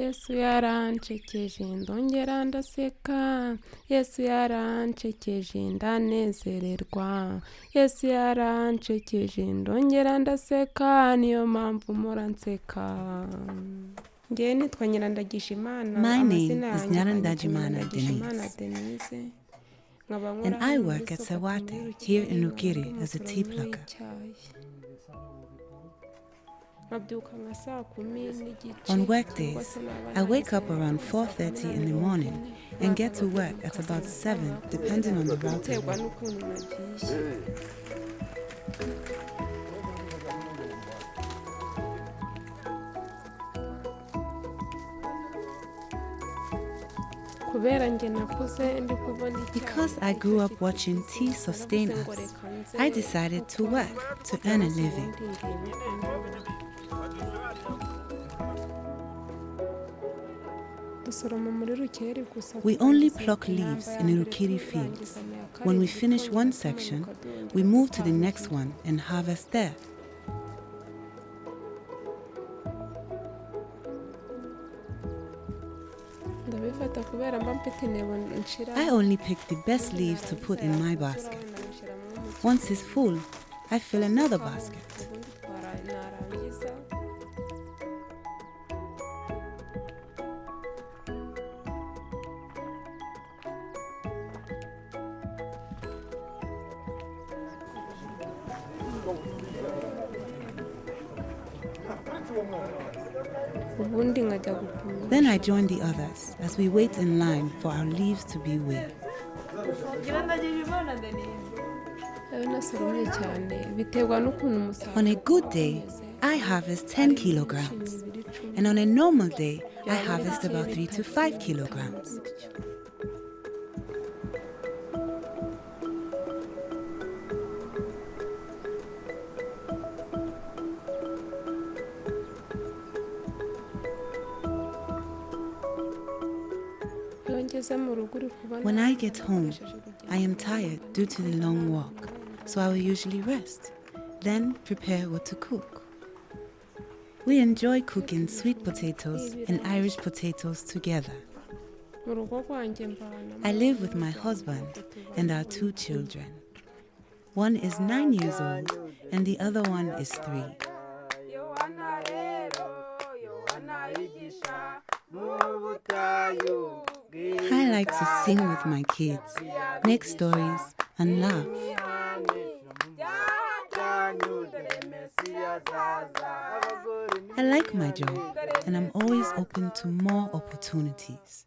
Yesu yarancekeje ndongera ndaseka, Yesu yarancekeje ndanezererwa, Yesu yarancekeje ndongera ndaseka, niyo mpamvu mpora nseka. Ngewe nitwa Nyirandagijimana, My name amazina is yanjye Nyirandagijimana Nyirandagijimana Denise, Denise, and I work at Sorwathe here in Rukiri as a tea plucker. On work days, I wake up around 4:30 in the morning and get to work at about 7, depending on the route. Because I grew up watching tea sustain us, I decided to work to earn a living. We only pluck leaves in the Rukiri fields. When we finish one section, we move to the next one and harvest there. I only pick the best leaves to put in my basket. Once it's full, I fill another basket. Then I join the others as we wait in line for our leaves to be weighed. On a good day, I harvest 10 kilograms, and on a normal day, I harvest about 3 to 5 kilograms. When I get home, I am tired due to the long walk, so I will usually rest, then prepare what to cook. We enjoy cooking sweet potatoes and Irish potatoes together. I live with my husband and our 2 children. One is 9 years old and the other one is 3. I like to sing with my kids, make stories, and laugh. I like my job, and I'm always open to more opportunities.